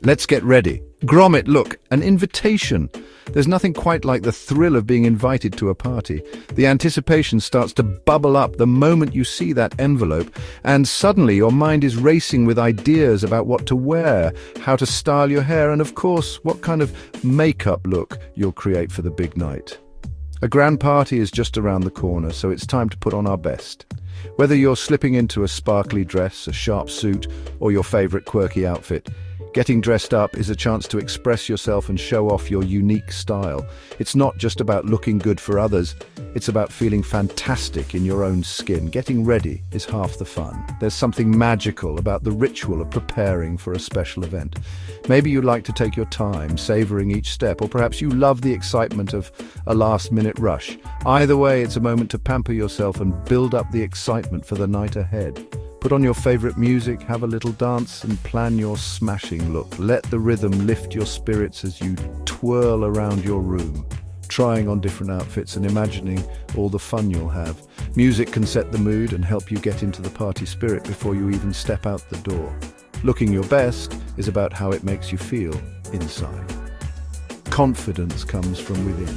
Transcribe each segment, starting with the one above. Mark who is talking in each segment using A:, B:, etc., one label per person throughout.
A: Let's get ready. Grommet, look, an invitation. There's nothing quite like the thrill of being invited to a party. The anticipation starts to bubble up the moment you see that envelope, and suddenly your mind is racing with ideas about what to wear, how to style your hair, and of course, what kind of makeup look you'll create for the big night. A grand party is just around the corner, so it's time to put on our best. Whether you're slipping into a sparkly dress, a sharp suit, or your favorite quirky outfit, getting dressed up is a chance to express yourself and show off your unique style. It's not just about looking good for others, it's about feeling fantastic in your own skin. Getting ready is half the fun. There's something magical about the ritual of preparing for a special event. Maybe you like to take your time, savoring each step, or perhaps you love the excitement of a last-minute rush. Either way, it's a moment to pamper yourself and build up the excitement for the night ahead. Put on your favorite music, have a little dance, and plan your smashing look. Let the rhythm lift your spirits as you twirl around your room, trying on different outfits and imagining all the fun you'll have. Music can set the mood and help you get into the party spirit before you even step out the door. Looking your best is about how it makes you feel inside. Confidence comes from within.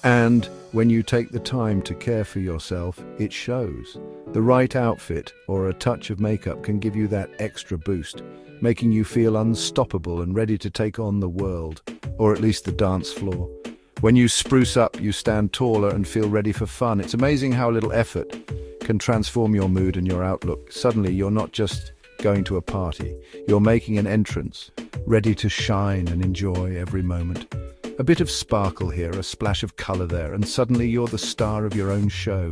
A: And when you take the time to care for yourself, it shows. The right outfit or a touch of makeup can give you that extra boost, making you feel unstoppable and ready to take on the world, or at least the dance floor. When you spruce up, you stand taller and feel ready for fun. It's amazing how little effort can transform your mood and your outlook. Suddenly, you're not just going to a party. You're making an entrance, ready to shine and enjoy every moment. A bit of sparkle here, a splash of color there, and suddenly you're the star of your own show.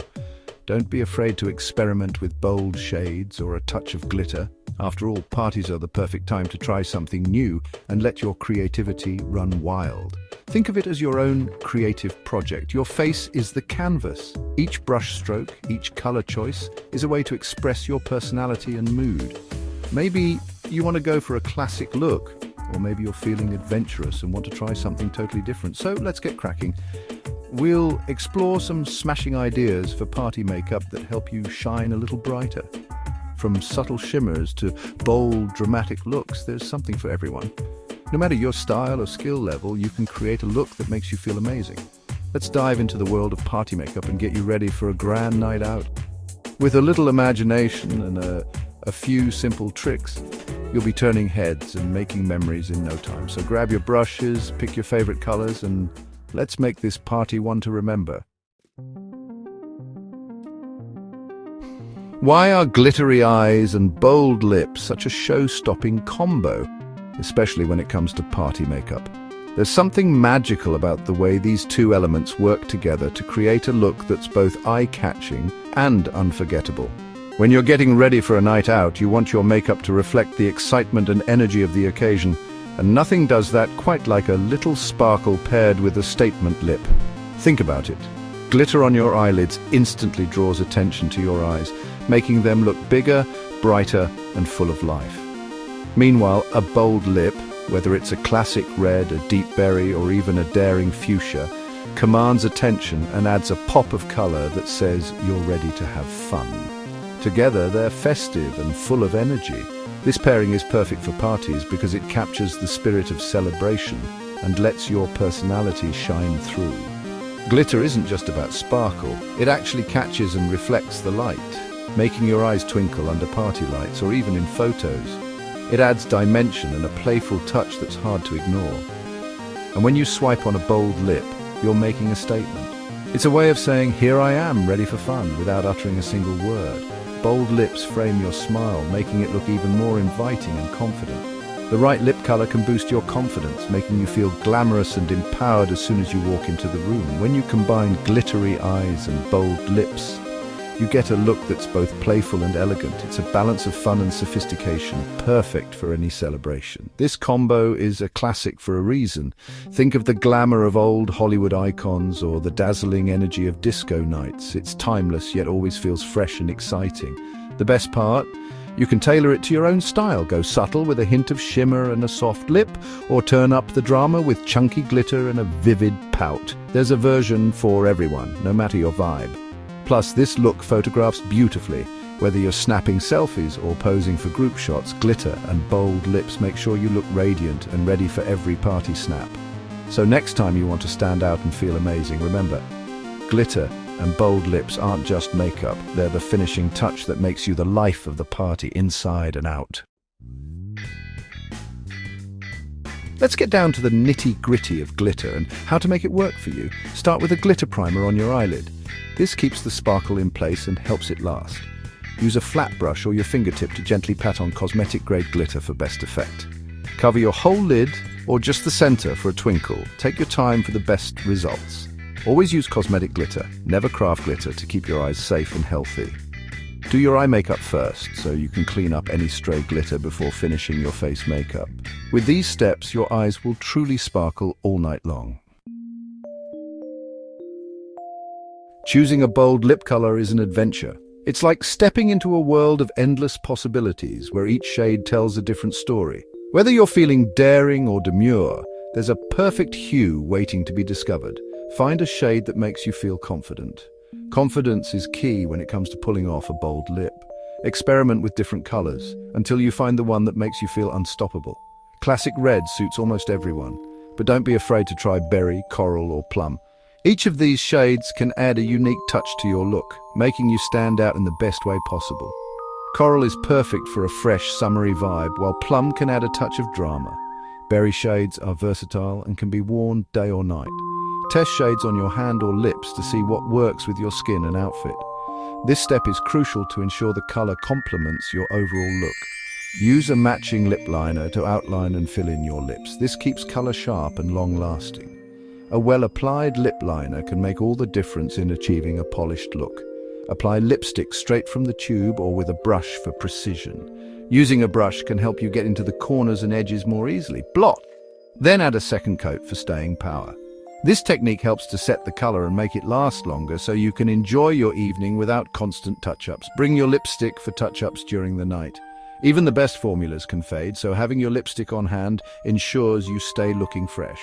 A: Don't be afraid to experiment with bold shades or a touch of glitter. After all, parties are the perfect time to try something new and let your creativity run wild. Think of it as your own creative project. Your face is the canvas. Each brush stroke, each color choice is a way to express your personality and mood. Maybe you want to go for a classic look, or maybe you're feeling adventurous and want to try something totally different. So let's get cracking. We'll explore some smashing ideas for party makeup that help you shine a little brighter. From subtle shimmers to bold, dramatic looks, there's something for everyone. No matter your style or skill level, you can create a look that makes you feel amazing. Let's dive into the world of party makeup and get you ready for a grand night out. With a little imagination and a few simple tricks, you'll be turning heads and making memories in no time. So grab your brushes, pick your favorite colors, and let's make this party one to remember. Why are glittery eyes and bold lips such a show-stopping combo, especially when it comes to party makeup? There's something magical about the way these two elements work together to create a look that's both eye-catching and unforgettable. When you're getting ready for a night out, you want your makeup to reflect the excitement and energy of the occasion, and nothing does that quite like a little sparkle paired with a statement lip. Think about it. Glitter on your eyelids instantly draws attention to your eyes, making them look bigger, brighter, and full of life. Meanwhile, a bold lip, whether it's a classic red, a deep berry, or even a daring fuchsia, commands attention and adds a pop of color that says you're ready to have fun. Together, they're festive and full of energy. This pairing is perfect for parties because it captures the spirit of celebration and lets your personality shine through. Glitter isn't just about sparkle, it actually catches and reflects the light, making your eyes twinkle under party lights or even in photos. It adds dimension and a playful touch that's hard to ignore. And when you swipe on a bold lip, you're making a statement. It's a way of saying, here I am, ready for fun, without uttering a single word. Bold lips frame your smile, making it look even more inviting and confident. The right lip color can boost your confidence, making you feel glamorous and empowered as soon as you walk into the room. When you combine glittery eyes and bold lips, you get a look that's both playful and elegant. It's a balance of fun and sophistication, perfect for any celebration. This combo is a classic for a reason. Think of the glamour of old Hollywood icons or the dazzling energy of disco nights. It's timeless, yet always feels fresh and exciting. The best part? You can tailor it to your own style. Go subtle with a hint of shimmer and a soft lip, or turn up the drama with chunky glitter and a vivid pout. There's a version for everyone, no matter your vibe. Plus, this look photographs beautifully. Whether you're snapping selfies or posing for group shots, glitter and bold lips make sure you look radiant and ready for every party snap. So next time you want to stand out and feel amazing, remember, glitter and bold lips aren't just makeup, they're the finishing touch that makes you the life of the party inside and out. Let's get down to the nitty-gritty of glitter and how to make it work for you. Start with a glitter primer on your eyelid. This keeps the sparkle in place and helps it last. Use a flat brush or your fingertip to gently pat on cosmetic-grade glitter for best effect. Cover your whole lid or just the center for a twinkle. Take your time for the best results. Always use cosmetic glitter, never craft glitter, to keep your eyes safe and healthy. Do your eye makeup first, so you can clean up any stray glitter before finishing your face makeup. With these steps, your eyes will truly sparkle all night long. Choosing a bold lip color is an adventure. It's like stepping into a world of endless possibilities, where each shade tells a different story. Whether you're feeling daring or demure, there's a perfect hue waiting to be discovered. Find a shade that makes you feel confident. Confidence is key when it comes to pulling off a bold lip. Experiment with different colors until you find the one that makes you feel unstoppable. Classic red suits almost everyone, but don't be afraid to try berry, coral, or plum. Each of these shades can add a unique touch to your look, making you stand out in the best way possible. Coral is perfect for a fresh, summery vibe, while plum can add a touch of drama. Berry shades are versatile and can be worn day or night. Test shades on your hand or lips to see what works with your skin and outfit. This step is crucial to ensure the color complements your overall look. Use a matching lip liner to outline and fill in your lips. This keeps color sharp and long-lasting. A well-applied lip liner can make all the difference in achieving a polished look. Apply lipstick straight from the tube or with a brush for precision. Using a brush can help you get into the corners and edges more easily. Blot. Then add a second coat for staying power. This technique helps to set the color and make it last longer, so you can enjoy your evening without constant touch-ups. Bring your lipstick for touch-ups during the night. Even the best formulas can fade, so having your lipstick on hand ensures you stay looking fresh.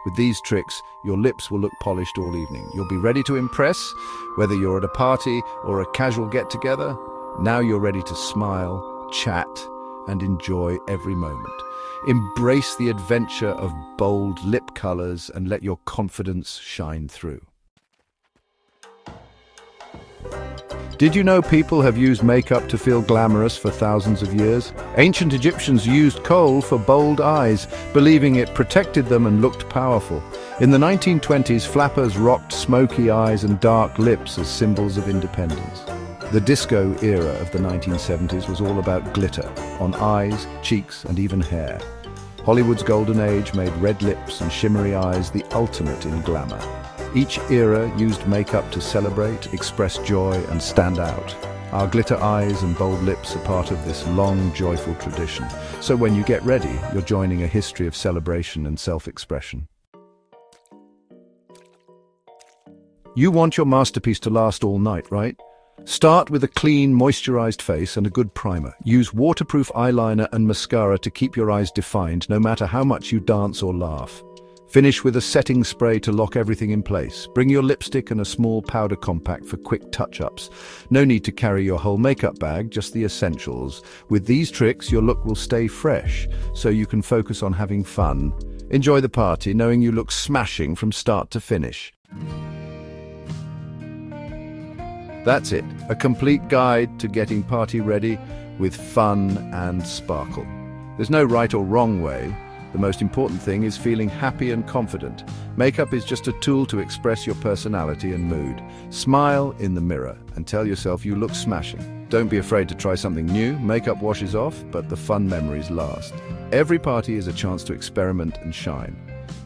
A: With these tricks, your lips will look polished all evening. You'll be ready to impress, whether you're at a party or a casual get-together. Now you're ready to smile, chat, and enjoy every moment. Embrace the adventure of bold lip colors and let your confidence shine through. Did you know people have used makeup to feel glamorous for thousands of years? Ancient Egyptians used kohl for bold eyes, believing it protected them and looked powerful. In the 1920s, flappers rocked smoky eyes and dark lips as symbols of independence. The disco era of the 1970s was all about glitter on eyes, cheeks, and even hair. Hollywood's golden age made red lips and shimmery eyes the ultimate in glamour. Each era used makeup to celebrate, express joy, and stand out. Our glitter eyes and bold lips are part of this long, joyful tradition. So when you get ready, you're joining a history of celebration and self-expression. You want your masterpiece to last all night, right? Start with a clean, moisturized face and a good primer. Use waterproof eyeliner and mascara to keep your eyes defined, no matter how much you dance or laugh. Finish with a setting spray to lock everything in place. Bring your lipstick and a small powder compact for quick touch-ups. No need to carry your whole makeup bag, just the essentials. With these tricks, your look will stay fresh, so you can focus on having fun. Enjoy the party, knowing you look smashing from start to finish. That's it, a complete guide to getting party ready with fun and sparkle. There's no right or wrong way. The most important thing is feeling happy and confident. Makeup is just a tool to express your personality and mood. Smile in the mirror and tell yourself you look smashing. Don't be afraid to try something new. Makeup washes off, but the fun memories last. Every party is a chance to experiment and shine.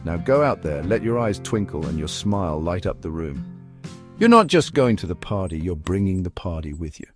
A: Now go out there, let your eyes twinkle and your smile light up the room. You're not just going to the party, you're bringing the party with you.